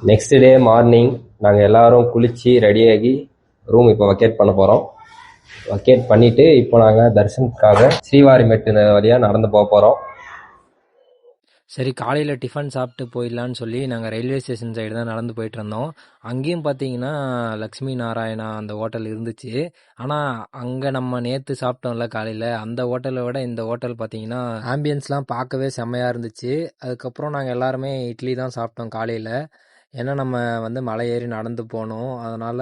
Next day morning நாங்கள் எல்லாரும் குளித்து ரெடியாகி ரூம் இப்போ வக்கேட் பண்ண போகிறோம். வக்கேட் பண்ணிவிட்டு இப்போ நாங்கள் தரிசனத்துக்காக ஸ்ரீவாரிமெட்டு வழியாக நடந்து போக போகிறோம். சரி, காலையில் டிஃபன் சாப்பிட்டு போயிடலான்னு சொல்லி நாங்கள் ரயில்வே ஸ்டேஷன் சைடு தான் நடந்து போயிட்டு இருந்தோம். அங்கேயும் பார்த்தீங்கன்னா லக்ஷ்மி நாராயணா அந்த ஹோட்டல் இருந்துச்சு. ஆனால் அங்கே நம்ம நேற்று சாப்பிட்டோம்ல காலையில், அந்த ஹோட்டலை விட இந்த ஹோட்டல் பார்த்தீங்கன்னா ஆம்பியன்ஸ்லாம் பார்க்கவே செம்மையாக இருந்துச்சு. அதுக்கப்புறம் நாங்கள் எல்லாருமே இட்லி தான் சாப்பிட்டோம் காலையில். ஏன்னா நம்ம வந்து மலை ஏறி நடந்து போனோம், அதனால்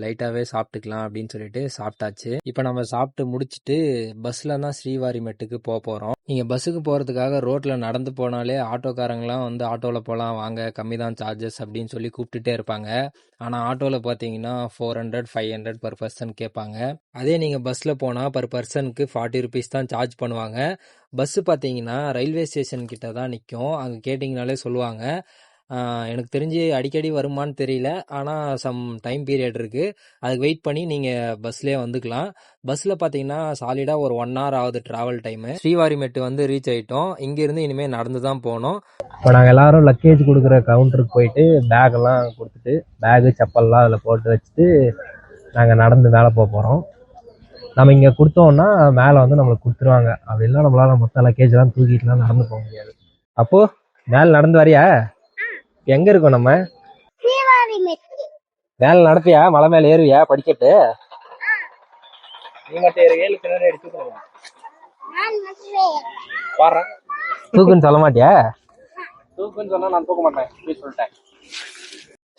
லைட்டாகவே சாப்பிட்டுக்கலாம் அப்படின்னு சொல்லிட்டு சாப்பிட்டாச்சு. இப்போ நம்ம சாப்பிட்டு முடிச்சுட்டு பஸ்ஸில் தான் ஸ்ரீவாரிமெட்டுக்கு போக போகிறோம். நீங்கள் பஸ்ஸுக்கு போகிறதுக்காக ரோட்டில் நடந்து போனாலே ஆட்டோக்காரங்களாம் வந்து ஆட்டோவில் போகலாம் வாங்க, கம்மி தான் சார்ஜஸ் அப்படின்னு சொல்லி கூப்பிட்டுட்டே இருப்பாங்க. ஆனால் ஆட்டோவில் பார்த்தீங்கன்னா 400 500 பர் பர்சன் கேட்பாங்க. அதே நீங்கள் பஸ்ஸில் போனால் பர் பர்சனுக்கு 40 ருபீஸ் தான் சார்ஜ் பண்ணுவாங்க. பஸ்ஸு பார்த்தீங்கன்னா ரயில்வே ஸ்டேஷன் கிட்ட தான் நிற்கும். அங்கே கேட்டிங்கனாலே சொல்லுவாங்க. எனக்கு தெரிஞ்சு அடிக்கடி வருமானு தெரியல, ஆனால் சம் டைம் பீரியட் இருக்குது, அதுக்கு வெயிட் பண்ணி நீங்கள் பஸ்லேயே வந்துக்கலாம். பஸ்ஸில் பார்த்தீங்கன்னா சாலிடாக ஒரு 1 hour ஆகுது ட்ராவல் டைமு. ஸ்ரீவாரிமெட்டு வந்து ரீச் ஆகிட்டோம். இங்கேருந்து இனிமேல் நடந்து தான் போகணும். இப்போ நாங்கள் எல்லாரும் லக்கேஜ் கொடுக்குற கவுண்டருக்கு போயிட்டு பேக்கெல்லாம் கொடுத்துட்டு பேகு செப்பல்லாம் அதில் போட்டு வச்சுட்டு நாங்கள் நடந்து மேலே போக போகிறோம். நம்ம இங்கே கொடுத்தோம்னா மேலே வந்து நம்மளுக்கு கொடுத்துருவாங்க. அப்படின்னா நம்மளால் மொத்த லக்கேஜ்லாம் தூக்கிட்டுலாம் நடந்து போக முடியாது. அப்போது மேலே நடந்து வரியா? எங்க இருக்கோம் நம்ம? மேல நடப்பியா? மலை மேல ஏறுவியா? படிக்கட்டு நீ மட்டும் ஏறு. 7 கிலோ எடுத்து தூக்குன்னு சொல்ல மாட்டியா? தூக்குன்னு சொன்னா நான் தூக்க மாட்டேன் சொல்லிட்டேன்.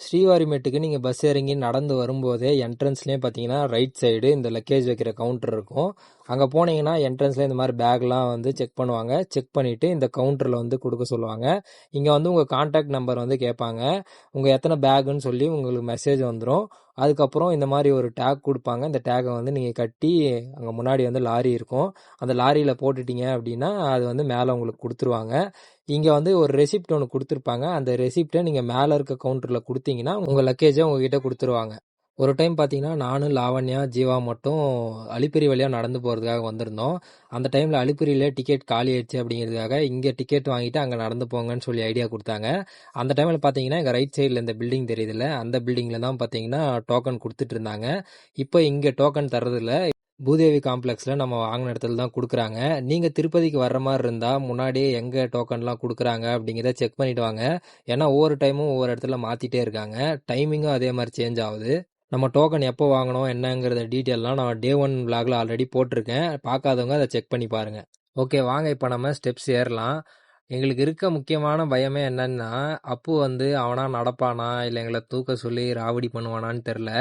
ஸ்ரீவாரிமெட்டுக்கு நீங்கள் பஸ் இறங்கி நடந்து வரும்போதே என்ட்ரன்ஸ்லேயே பார்த்தீங்கன்னா ரைட் சைடு இந்த லக்கேஜ் வைக்கிற கவுண்டர் இருக்கும். அங்கே போனீங்கன்னா என்ட்ரன்ஸில் இந்த மாதிரி பேக்லாம் வந்து செக் பண்ணுவாங்க. செக் பண்ணிவிட்டு இந்த கவுண்டரில் வந்து கொடுக்க சொல்லுவாங்க. இங்கே வந்து உங்கள் கான்டாக்ட் நம்பர் வந்து கேட்பாங்க. உங்கள் எத்தனை பேக்குன்னு சொல்லி உங்களுக்கு மெசேஜ் வந்துடும். அதுக்கப்புறம் இந்த மாதிரி ஒரு டேக் கொடுப்பாங்க. இந்த டேக்கை வந்து நீங்கள் கட்டி அங்கே முன்னாடி வந்து லாரி இருக்கும், அந்த லாரியில் போட்டுட்டீங்க அப்படின்னா அது வந்து மேலே உங்களுக்கு கொடுத்துருவாங்க. இங்கே வந்து ஒரு ரெசிப்ட் ஒன்று கொடுத்துருப்பாங்க. அந்த ரெசிப்டை நீங்கள் மேலே இருக்க கவுண்டரில் கொடுத்தீங்கன்னா உங்கள் லக்கேஜை உங்ககிட்ட கொடுத்துருவாங்க. ஒரு டைம் பார்த்தீங்கன்னா நானும் லாவண்யா ஜீவா மட்டும் அலிப்பிரி வழியாக நடந்து போகிறதுக்காக வந்திருந்தோம். அந்த டைமில் அலிப்பிரியிலே டிக்கெட் காலி ஆயிடுச்சு அப்படிங்கிறதுக்காக இங்கே டிக்கெட் வாங்கிட்டு அங்கே நடந்து போங்கன்னு சொல்லி ஐடியா கொடுத்தாங்க. அந்த டைமில் பார்த்தீங்கன்னா எங்கள் ரைட் சைடில் இந்த பில்டிங் தெரியுதுல்ல, அந்த பில்டிங்கில் தான் பார்த்தீங்கன்னா டோக்கன் கொடுத்துட்டு இருந்தாங்க. இப்போ இங்கே டோக்கன் தர்றதில்ல, பூதேவி காம்ப்ளெக்ஸில் நம்ம வாங்கின இடத்துல தான் கொடுக்குறாங்க. நீங்கள் திருப்பதிக்கு வர்ற மாதிரி இருந்தால் முன்னாடியே எங்கே டோக்கன்லாம் கொடுக்குறாங்க அப்படிங்கிறத செக் பண்ணிவிட்டு வாங்க. ஏன்னா ஒவ்வொரு டைமும் ஒவ்வொரு இடத்துல மாற்றிட்டே இருக்காங்க, டைமிங்கும் அதே மாதிரி சேஞ்ச் ஆகுது. நம்ம டோக்கன் எப்போ வாங்கணும் என்னங்கிறத டீட்டெயிலாம் நான் டே 1 விலாகில் ஆல்ரெடி போட்டிருக்கேன், பார்க்காதவங்க அதை செக் பண்ணி பாருங்கள். ஓகே, வாங்க இப்போ நம்ம ஸ்டெப்ஸ் ஏறலாம். எங்களுக்கு இருக்க முக்கியமான பயமே என்னன்னா, அப்பு வந்து அவனா நடப்பானா இல்லை எங்களை தூக்க சொல்லி ராவடி பண்ணுவானான்னு தெரில.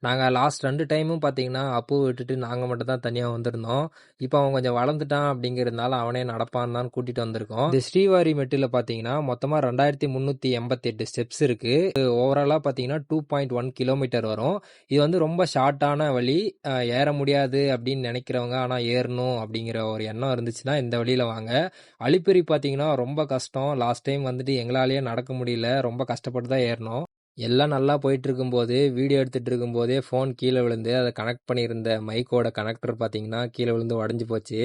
நாங்கள் லாஸ்ட் 2 டைமும் பார்த்தீங்கன்னா அப்பு விட்டுட்டு நாங்கள் மட்டும் தான் தனியாக வந்திருந்தோம். இப்போ அவன் கொஞ்சம் வளர்ந்துட்டான் அப்படிங்கிறதுனால அவனே நடப்பான் தான் கூட்டிகிட்டு வந்திருக்கோம். இந்த ஸ்ரீவாரிமெட்டில் பார்த்தீங்கன்னா மொத்தமாக 2388 ஸ்டெப்ஸ் இருக்குது. ஓவராலாக பார்த்தீங்கன்னா 2.1 கிலோமீட்டர் வரும். இது வந்து ரொம்ப ஷார்ட்டான வழி. ஏற முடியாது அப்படின்னு நினைக்கிறவங்க ஆனால் ஏறணும் அப்படிங்கிற ஒரு எண்ணம் இருந்துச்சுன்னா இந்த வழியில் வாங்க. அலிப்பிரி பார்த்தீங்கன்னா ரொம்ப கஷ்டம். லாஸ்ட் டைம் வந்துட்டு எங்களாலேயே நடக்க முடியல, ரொம்ப கஷ்டப்பட்டு தான் ஏறினோம். எல்லாம் நல்லா போயிட்டு இருக்கும்போது வீடியோ எடுத்துகிட்டு இருக்கும்போதே ஃபோன் கீழே விழுந்து அதை கனெக்ட் பண்ணியிருந்த மைக்கோட கனெக்டர் பார்த்தீங்கன்னா கீழே விழுந்து உடஞ்சி போச்சு.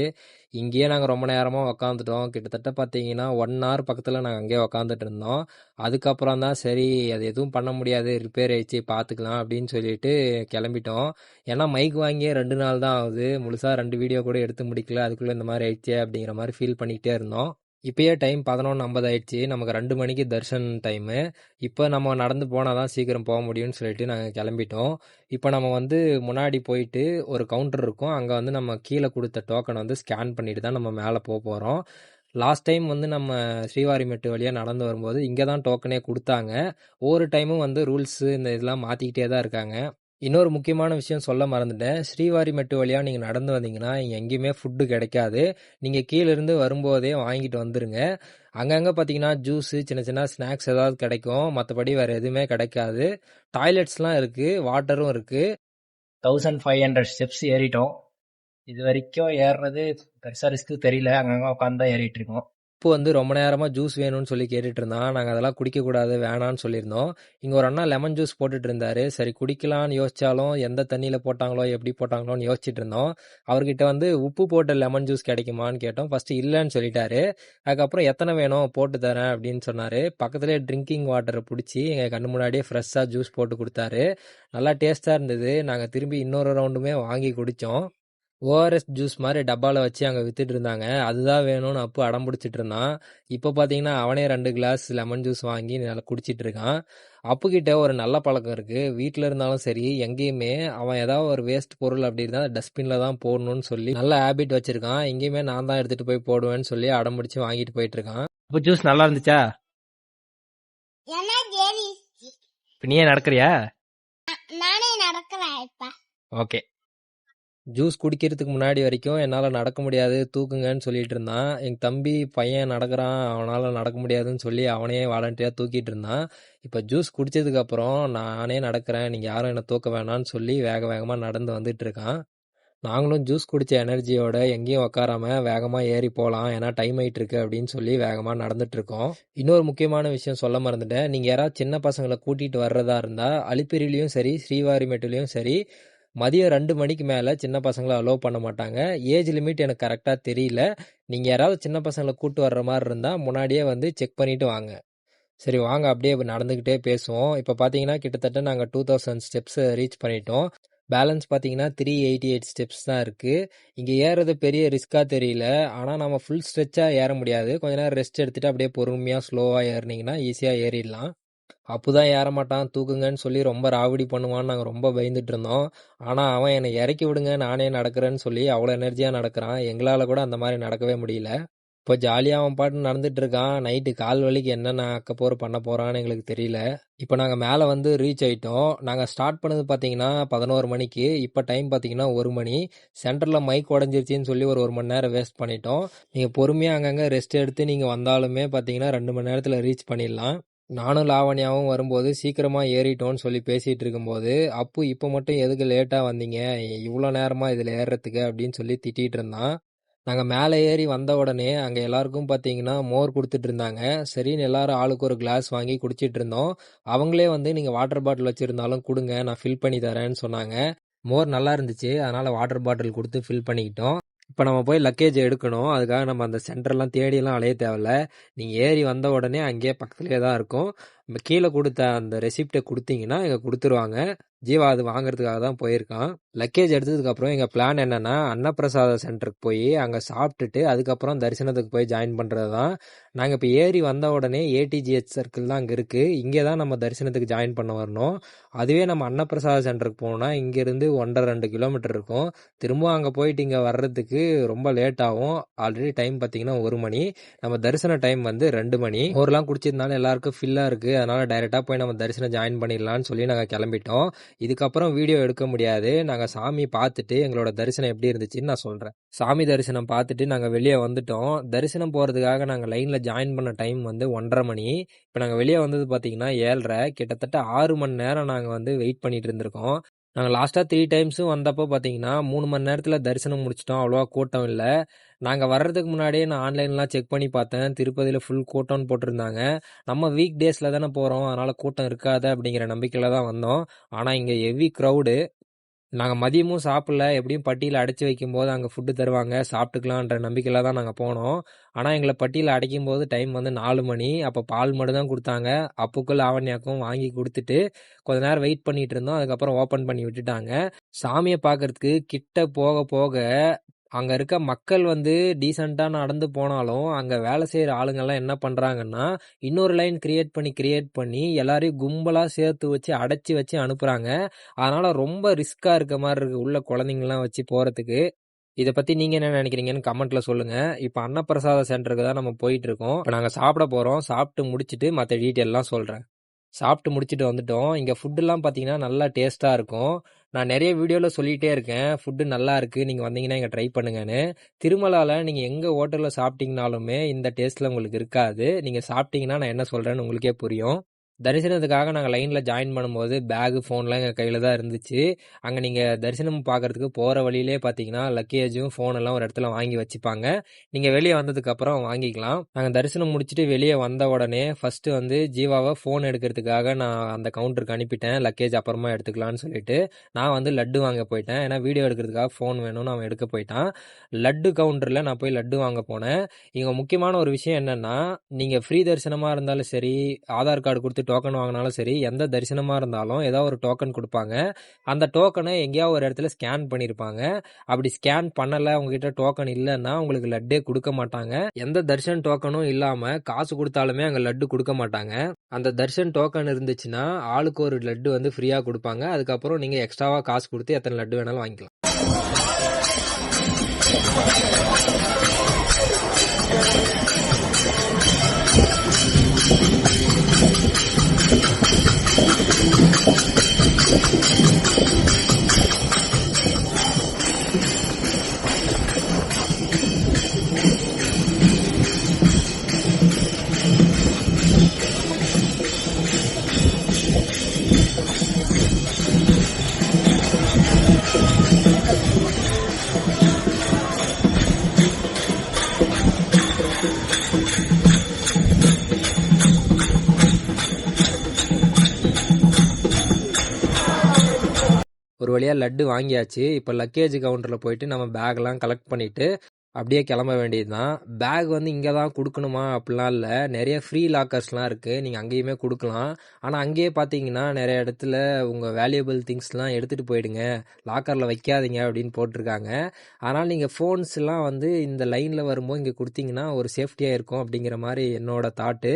இங்கேயே நாங்கள் ரொம்ப நேரமாக உக்காந்துட்டோம். கிட்டத்தட்ட பார்த்தீங்கன்னா 1 hour பக்கத்தில் நாங்கள் அங்கேயே உக்காந்துட்டு இருந்தோம். அதுக்கப்புறம் தான் சரி அது எதுவும் பண்ண முடியாது, ரிப்பேர் ஆயிடுச்சு பார்த்துக்கலாம் அப்படின்னு சொல்லிட்டு கிளம்பிட்டோம். ஏன்னா மைக் வாங்கியே 2 நாள் தான் ஆகுது, முழுசாக 2 வீடியோ கூட எடுத்து முடிக்கல, அதுக்குள்ளே இந்த மாதிரி ஆயிடுச்சு அப்படிங்கிற மாதிரி ஃபீல் பண்ணிக்கிட்டே இருந்தோம். இப்போயே டைம் 11:50 ஆயிடுச்சு, நமக்கு 2 மணிக்கு தர்ஷன் டைமு. இப்போ நம்ம நடந்து போனால் தான் சீக்கிரம் போக முடியும்னு சொல்லிட்டு நாங்கள் கிளம்பிட்டோம். இப்போ நம்ம வந்து முன்னாடி போயிட்டு ஒரு கவுண்டர் இருக்கும், அங்கே வந்து நம்ம கீழே கொடுத்த டோக்கனை வந்து ஸ்கேன் பண்ணிட்டு தான் நம்ம மேலே போக போகிறோம். லாஸ்ட் டைம் வந்து நம்ம ஸ்ரீவாரிமெட்டு வழியாக நடந்து வரும்போது இங்கே தான் டோக்கனே கொடுத்தாங்க. ஒவ்வொரு டைமும் வந்து ரூல்ஸு இந்த இதெல்லாம் மாற்றிக்கிட்டே தான் இருக்காங்க. இன்னொரு முக்கியமான விஷயம் சொல்ல மறந்துட்டேன். ஸ்ரீவாரிமெட்டு வழியாக நீங்கள் நடந்து வந்தீங்கன்னா இங்கே எங்கேயுமே ஃபுட்டு கிடைக்காது. நீங்கள் கீழேருந்து வரும்போதே வாங்கிட்டு வந்துடுங்க. அங்கங்கே பார்த்தீங்கன்னா ஜூஸு சின்ன சின்ன ஸ்நாக்ஸ் ஏதாவது கிடைக்கும், மற்றபடி வேறு எதுவுமே கிடைக்காது. டாய்லெட்ஸ்லாம் இருக்குது, வாட்டரும் இருக்குது. 1500 ஸ்டெப்ஸ் ஏறிட்டோம். இது வரைக்கும் ஏறுறது பெருசாக ரிஸ்க்கு தெரியல, அங்கங்கே உட்காந்து தான் ஏறிட்டு இருக்கோம். இப்போ வந்து ரொம்ப நேரமா ஜூஸ் வேணும்னு சொல்லி கேட்டுட்டு இருந்தான். நாங்கள் அதெல்லாம் குடிக்கக்கூடாது வேணான்னு சொல்லியிருந்தோம். இங்கே ஒரு அண்ணா லெமன் ஜூஸ் போட்டுட்டு இருந்தாரு. சரி குடிக்கலான்னு யோசிச்சாலும் எந்த தண்ணியில் போட்டாங்களோ எப்படி போட்டாங்களோன்னு யோசிச்சுட்டு இருந்தோம். அவர்கிட்ட வந்து உப்பு போட்ட லெமன் ஜூஸ் கிடைக்குமான்னு கேட்டோம். ஃபர்ஸ்ட் இல்லைன்னு சொல்லிட்டாரு. அதுக்கப்புறம் எத்தனை வேணும் போட்டு தரேன் அப்படின்னு சொன்னாரு. பக்கத்துலேயே ட்ரிங்கிங் வாட்டரை பிடிச்சி எங்கள் கண்ணு முன்னாடியே ஃப்ரெஷ்ஷாக ஜூஸ் போட்டு கொடுத்தாரு. நல்லா டேஸ்ட்டாக இருந்தது. நாங்கள் திரும்பி இன்னொரு ரவுண்டுமே வாங்கி குடித்தோம். ஓஆர்எஸ் ஜூஸ் மாதிரி டப்பாவில் வச்சு அங்கே வித்துட்டு இருந்தாங்க. அதுதான் வேணும்னு அப்பு அடம் பிடிச்சிட்டு இருந்தான். இப்போ பார்த்தீங்கன்னா அவனே 2 கிளாஸ் லெமன் ஜூஸ் வாங்கி நல்லா குடிச்சிட்டு இருக்கான். அப்புக்கிட்ட ஒரு நல்ல பழக்கம் இருக்கு. வீட்டில் இருந்தாலும் சரி எங்கேயுமே அவன் ஏதாவது ஒரு வேஸ்ட் பொருள் அப்படி இருந்தால் டஸ்ட்பினில் தான் போடணும்னு சொல்லி நல்ல ஹேபிட் வச்சிருக்கான். எங்கேயுமே நான் தான் எடுத்துட்டு போய் போடுவேன்னு சொல்லி அடம் பிடிச்சி வாங்கிட்டு போயிட்டு இருக்கான். இப்போ ஜூஸ் நல்லா இருந்துச்சா? இப்போ நீயே நடக்கிறியா? நானே நடக்கிறேன் இப்ப. ஓகே. ஜூஸ் குடிக்கிறதுக்கு முன்னாடி வரைக்கும் என்னால் நடக்க முடியாது தூக்குங்கன்னு சொல்லிட்டு இருந்தான். எங்கள் தம்பி பையன் நடக்கிறான் அவனால் நடக்க முடியாதுன்னு சொல்லி அவனே வாலண்டியாக தூக்கிட்டு இருந்தான். இப்போ ஜூஸ் குடித்ததுக்கப்புறம் நானே நடக்கிறேன் நீங்கள் யாரும் என்னை தூக்க வேணான்னு சொல்லி வேக வேகமாக நடந்து வந்துட்டு இருக்கான். நாங்களும் ஜூஸ் குடித்த எனர்ஜியோட எங்கேயும் உட்காராம வேகமாக ஏறி போகலாம் ஏன்னா டைம் ஆகிட்டு இருக்கு அப்படின்னு சொல்லி வேகமாக நடந்துட்டு இருக்கோம். இன்னொரு முக்கியமான விஷயம் சொல்ல மறந்துட்டேன். நீங்கள் யாராவது சின்ன பசங்களை கூட்டிகிட்டு வர்றதா இருந்தால் அலிப்பேரிலையும் சரி ஸ்ரீவாரிமேட்டுலையும் சரி மதியம் 2 மணிக்கு மேலே சின்ன பசங்களை அலோவ் பண்ண மாட்டாங்க. ஏஜ் லிமிட் எனக்கு கரெக்டாக தெரியல. நீங்கள் யாராவது சின்ன பசங்களை கூட்டு வர்ற மாதிரி இருந்தால் முன்னாடியே வந்து செக் பண்ணிவிட்டு வாங்க. சரி வாங்க அப்படியே நடந்துக்கிட்டே பேசுவோம். இப்போ பார்த்தீங்கன்னா கிட்டத்தட்ட நாங்கள் 2000 ஸ்டெப்ஸ் ரீச் பண்ணிட்டோம். பேலன்ஸ் பார்த்தீங்கன்னா 388 ஸ்டெப்ஸ் தான் இருக்குது. இங்கே ஏறுறது பெரிய ரிஸ்க்காக தெரியல. ஆனால் நம்ம ஃபுல் ஸ்ட்ரெச்சாக ஏற முடியாது. கொஞ்ச நேரம் ரெஸ்ட் எடுத்துகிட்டு அப்படியே பொறுமையாக ஸ்லோவாக ஏறினீங்கன்னா ஈஸியாக ஏறிடலாம். அப்போதான் ஏற மாட்டான் தூக்குங்கன்னு சொல்லி ரொம்ப ராவடி பண்ணுவான்னு நாங்கள் ரொம்ப பயந்துட்டு இருந்தோம். ஆனால் அவன் என்னை இறக்கி விடுங்க நானே நடக்கிறேன்னு சொல்லி அவ்வளோ எனர்ஜியாக நடக்கிறான். எங்களால் கூட அந்த மாதிரி நடக்கவே முடியல. இப்போ ஜாலியாக அவன் பாட்டு நடந்துட்டு இருக்கான். நைட்டு கால் வலிக்கு என்னென்ன பண்ண போகிறான்னு எங்களுக்கு தெரியல. இப்போ நாங்கள் மேலே வந்து ரீச் ஆகிட்டோம். நாங்கள் ஸ்டார்ட் பண்ணது பார்த்தீங்கன்னா 11 மணிக்கு. இப்போ டைம் பார்த்தீங்கன்னா 1 மணி. சென்டரில் மைக் உடஞ்சிருச்சின்னு சொல்லி ஒரு மணி நேரம் வேஸ்ட் பண்ணிட்டோம். நீங்கள் பொறுமையாக அங்கங்கே ரெஸ்ட் எடுத்து நீங்கள் வந்தாலுமே பார்த்தீங்கன்னா 2 மணி நேரத்தில் ரீச் பண்ணிடலாம். நானும் லாவண்யாவும் வரும்போது சீக்கிரமாக ஏறிட்டோன்னு சொல்லி பேசிகிட்டு இருக்கும்போது அப்பு இப்போ மட்டும் எதுக்கு லேட்டாக வந்தீங்க இவ்வளோ நேரமாக இதில் ஏறுறதுக்கு அப்படின்னு சொல்லி திட்டிகிட்டு இருந்தான். நாங்கள் மேலே ஏறி வந்த உடனே அங்கே எல்லாருக்கும் பார்த்தீங்கன்னா மோர் கொடுத்துட்டு இருந்தாங்க. சரின்னு எல்லாரும் ஆளுக்கு ஒரு கிளாஸ் வாங்கி குடிச்சிட்டு இருந்தோம். அவங்களே வந்து நீங்கள் வாட்டர் பாட்டில் வச்சுருந்தாலும் கொடுங்க நான் ஃபில் பண்ணி தரேன்னு சொன்னாங்க. மோர் நல்லா இருந்துச்சு அதனால் வாட்டர் பாட்டில் கொடுத்து ஃபில் பண்ணிக்கிட்டோம். இப்போ நம்ம போய் லக்கேஜ் எடுக்கணும். அதுக்காக நம்ம அந்த சென்டர்லாம் தேடியெல்லாம் அலைய தேவையில்ல. நீங்கள் ஏறி வந்த உடனே அங்கேயே பக்கத்துலேயே தான் இருக்கும். நம்ம கீழே கொடுத்த அந்த ரெசிப்டை கொடுத்தீங்கன்னா இங்கே கொடுத்துருவாங்க. ஜீவா அது வாங்குறதுக்காக தான் போயிருக்கான். லக்கேஜ் எடுத்ததுக்கப்புறம் எங்கள் பிளான் என்னென்னா அன்னப்பிரசாத சென்டருக்கு போய் அங்கே சாப்பிட்டுட்டு அதுக்கப்புறம் தரிசனத்துக்கு போய் ஜாயின் பண்ணுறது தான். நாங்கள் இப்போ ஏறி வந்த உடனே ஏடிஜிஹெச் சர்க்கிள் தான் அங்கே இருக்குது. இங்கே தான் நம்ம தரிசனத்துக்கு ஜாயின் பண்ண வரணும். அதுவே நம்ம அன்னப்பிரசாத சென்டருக்கு போனால் இங்கேருந்து 1.5-2 கிலோமீட்டர் இருக்கும். திரும்ப அங்கே போயிட்டு இங்கே வர்றதுக்கு ரொம்ப லேட் ஆகும். ஆல்ரெடி டைம் பார்த்தீங்கன்னா 1 மணி. நம்ம தரிசன டைம் வந்து 2 மணி. ஒருலாம் குடிச்சதுனால எல்லாருக்கும் ஃபில்லாக இருக்குது. அதனால் டைரெக்டாக போய் நம்ம தரிசனம் ஜாயின் பண்ணிடலான்னு சொல்லி நாங்கள் கிளம்பிட்டோம். இதுக்கப்புறம் வீடியோ எடுக்க முடியாது. நாங்கள் சாமி பார்த்துட்டு எங்களோட தரிசனம் எப்படி இருந்துச்சுன்னு நான் சொல்கிறேன். சாமி தரிசனம் பார்த்துட்டு நாங்கள் வெளியே வந்துட்டோம். தரிசனம் போகிறதுக்காக நாங்கள் லைனில் ஜாயின் பண்ண டைம் வந்து 1:30 மணி. இப்போ நாங்கள் வெளியே வந்தது பார்த்தீங்கன்னா 7:30. கிட்டத்தட்ட 6 மணி நேரம் நாங்கள் வந்து வெயிட் பண்ணிட்டு இருந்திருக்கோம். நாங்கள் லாஸ்ட்டாக 3 டைம்ஸும் வந்தப்போ பார்த்தீங்கன்னா 3 மணி நேரத்தில் தரிசனம் முடிச்சிட்டோம். அவ்வளோவா கூட்டம் இல்லை. நாங்கள் வர்றதுக்கு முன்னாடியே நான் ஆன்லைன்லாம் செக் பண்ணி பார்த்தேன். திருப்பதியில் ஃபுல் கூட்டம்னு போட்டிருந்தாங்க. நம்ம வீக் டேஸில் தானே போகிறோம் அதனால் கூட்டம் இருக்காது அப்படிங்கிற நம்பிக்கையில் தான் வந்தோம். ஆனால் இங்கே ஹெவி க்ரௌடு. நாங்கள் மதியமும் சாப்பிடல. எப்படியும் பட்டியில் அடைச்சி வைக்கும்போது அங்கே ஃபுட்டு தருவாங்க சாப்பிட்டுக்கலான்ற நம்பிக்கையில் தான் நாங்கள் போனோம். ஆனால் எங்களை பட்டியில் அடைக்கும் போது டைம் வந்து 4 மணி. அப்போ பால் மட்டும் தான் கொடுத்தாங்க. அப்புக்கும் லாவண்யாக்கும் வாங்கி கொடுத்துட்டு கொஞ்ச நேரம் வெயிட் பண்ணிட்டு இருந்தோம். அதுக்கப்புறம் ஓப்பன் பண்ணி விட்டுட்டாங்க. சாமியை பார்க்கறதுக்கு கிட்ட போக போக அங்கே இருக்க மக்கள் வந்து டீசெண்டாக நடந்து போனாலும் அங்கே வேலை செய்கிற ஆளுங்கள்லாம் என்ன பண்ணுறாங்கன்னா இன்னொரு லைன் கிரியேட் பண்ணி எல்லாரையும் கும்பலாக சேர்த்து வச்சு அடைச்சி வச்சு அனுப்புகிறாங்க. அதனால் ரொம்ப ரிஸ்க்காக இருக்க மாதிரி இருக்குது உள்ள குழந்தைங்களாம் வச்சு போகிறதுக்கு. இதை பற்றி நீங்கள் என்ன நினைக்கிறீங்கன்னு கமெண்ட்டில் சொல்லுங்கள். இப்போ அன்னப்பிரசாத சென்டருக்கு தான் நம்ம போயிட்டுருக்கோம். இப்போ நாங்கள் சாப்பிட போகிறோம். சாப்பிட்டு முடிச்சுட்டு மற்ற டீட்டெயிலெலாம் சொல்கிறேன். சாப்பிட்டு முடிச்சுட்டு வந்துட்டோம். இங்கே ஃபுட்டுலாம் பார்த்தீங்கன்னா நல்லா டேஸ்ட்டாக இருக்கும். நான் நிறைய வீடியோவில் சொல்லிகிட்டே இருக்கேன் ஃபுட்டு நல்லா இருக்குது நீங்கள் வந்தீங்கன்னா இங்கே ட்ரை பண்ணுங்கன்னு. திருமலாவில் நீங்கள் எங்கே ஹோட்டலில் சாப்பிட்டீங்கனாலுமே இந்த டேஸ்ட்டில் உங்களுக்கு இருக்காது. நீங்கள் சாப்பிட்டீங்கன்னா நான் என்ன சொல்கிறேன்னு உங்களுக்கே புரியும். தரிசனத்துக்காக நாங்கள் லைனில் ஜாயின் பண்ணும்போது பேகு ஃபோன்லாம் எங்கள் கையில் தான் இருந்துச்சு. அங்கே நீங்கள் தரிசனம் பார்க்குறதுக்கு போகிற வழியிலே பார்த்தீங்கன்னா லக்கேஜும் ஃபோனெல்லாம் ஒரு இடத்துல வாங்கி வச்சுப்பாங்க. நீங்கள் வெளியே வந்ததுக்கப்புறம் வாங்கிக்கலாம். நாங்கள் தரிசனம் முடிச்சுட்டு வெளியே வந்த உடனே ஃபஸ்ட்டு வந்து ஜீவாவை ஃபோன் எடுக்கிறதுக்காக நான் அந்த கவுண்டருக்கு அனுப்பிட்டேன். லக்கேஜ் அப்புறமா எடுத்துக்கலான்னு சொல்லிட்டு நான் வந்து லட்டு வாங்க போயிட்டேன். ஏன்னா வீடியோ எடுக்கிறதுக்காக ஃபோன் வேணும்னு அவன் எடுக்க போயிட்டான். லட்டு கவுண்டரில் நான் போய் லட்டு வாங்க போனேன். இங்கே முக்கியமான ஒரு விஷயம் என்னென்னா, நீங்கள் ஃப்ரீ தரிசனமாக இருந்தாலும் சரி, ஆதார் கார்டு கொடுத்து டோக்கன் வாங்கினாலும் சரி, எந்த தரிசனமாக இருந்தாலும் ஏதாவது ஒரு டோக்கன் கொடுப்பாங்க. அந்த டோக்கனை எங்கேயாவது ஒரு இடத்துல ஸ்கேன் பண்ணியிருப்பாங்க. அப்படி ஸ்கேன் பண்ணலை, உங்ககிட்ட டோக்கன் இல்லைன்னா உங்களுக்கு லட்டே கொடுக்க மாட்டாங்க. எந்த தரிசன டோக்கனும் இல்லாமல் காசு கொடுத்தாலுமே அங்கே லட்டு கொடுக்க மாட்டாங்க. அந்த தரிசன் டோக்கன் இருந்துச்சுன்னா ஆளுக்கு ஒரு லட்டு வந்து ஃப்ரீயாக கொடுப்பாங்க. அதுக்கப்புறம் நீங்கள் எக்ஸ்ட்ராவாக காசு கொடுத்து எத்தனை லட்டு வேணாலும் வாங்கிக்கலாம். ஒரு வழியாக லட்டு வாங்கியாச்சு. இப்போ லக்கேஜ் கவுண்டரில் போயிட்டு நம்ம பேக்லாம் கலெக்ட் பண்ணிவிட்டு அப்படியே கிளம்ப வேண்டியது தான். பேக் வந்து இங்கே தான் கொடுக்கணுமா அப்படிலாம் இல்லை. நிறைய ஃப்ரீ லாக்கர்ஸ்லாம் இருக்குது, நீங்கள் அங்கேயுமே கொடுக்கலாம். ஆனால் அங்கேயே பார்த்தீங்கன்னா நிறைய இடத்துல உங்கள் வேல்யூபிள் திங்ஸ்லாம் எடுத்துகிட்டு போயிடுங்க, லாக்கரில் வைக்காதீங்க அப்படின்னு போட்டிருக்காங்க. அதனால் நீங்கள் ஃபோன்ஸ்லாம் வந்து இந்த லைனில் வரும்போது இங்கே கொடுத்தீங்கன்னா ஒரு சேஃப்டியாக இருக்கும் அப்படிங்கிற மாதிரி என்னோட தாட்டு.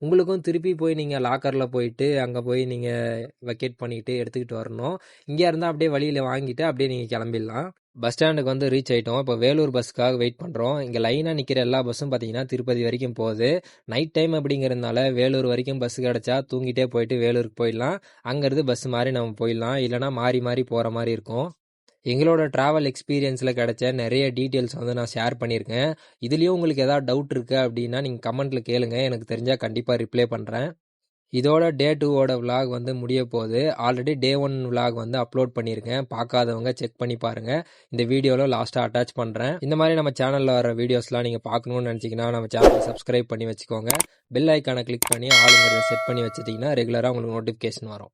உங்களுக்கும் திருப்பி போய் நீங்கள் லாக்கரில் போயிட்டு அங்கே போய் நீங்கள் வெக்கேட் பண்ணிக்கிட்டு எடுத்துக்கிட்டு வரணும். இங்கே இருந்தால் அப்படியே வழியில் வாங்கிட்டு அப்படியே நீங்கள் கிளம்பிடலாம். பஸ் ஸ்டாண்டுக்கு வந்து ரீச் ஆகிட்டோம். இப்போ வேலூர் பஸ்ஸுக்காக வெயிட் பண்ணுறோம். இங்கே லைனாக நிற்கிற எல்லா பஸ்ஸும் பார்த்தீங்கன்னா திருப்பதி வரைக்கும் போகுது. நைட் டைம் அப்படிங்கிறதுனால வேலூர் வரைக்கும் பஸ் கிடச்சா தூங்கிட்டே போயிட்டு வேலூருக்கு போயிடலாம். அங்கேருந்து பஸ் மாதிரி நம்ம போயிடலாம், இல்லைனா மாறி மாறி போகிற மாதிரி இருக்கும். எங்களோட ட்ராவல் எக்ஸ்பீரியன்ஸில் கிடைச்ச நிறைய டீட்டெயில்ஸ் வந்து நான் ஷேர் பண்ணியிருக்கேன். இதுலேயும் உங்களுக்கு ஏதாவது டவுட் இருக்குது அப்படின்னா நீங்கள் கமெண்ட்டில் கேளுங்க, எனக்கு தெரிஞ்சால் கண்டிப்பாக ரிப்ளை பண்ணுறேன். இதோட டே 2ஓட விலாக் வந்து முடிய போகுது. ஆல்ரெடி டே 1 விலாக் வந்து அப்லோட் பண்ணியிருக்கேன். பார்க்காதவங்க செக் பண்ணி பாருங்கள். இந்த வீடியோவில் லாஸ்ட்டாக அட்டாச் பண்ணுறேன். இந்த மாதிரி நம்ம சேனலில் வர வீடியோஸ்லாம் நீங்கள் பார்க்கணுன்னு நினச்சிங்கன்னா நம்ம சேனலை சப்ஸ்கிரைப் பண்ணி வச்சுக்கோங்க. பெல் ஐக்கானை கிளிக் பண்ணி ஆளுங்கிறத செட் பண்ணி வச்சுட்டிங்கன்னா ரெகுலராக உங்களுக்கு நோட்டிஃபிகேஷன் வரும்.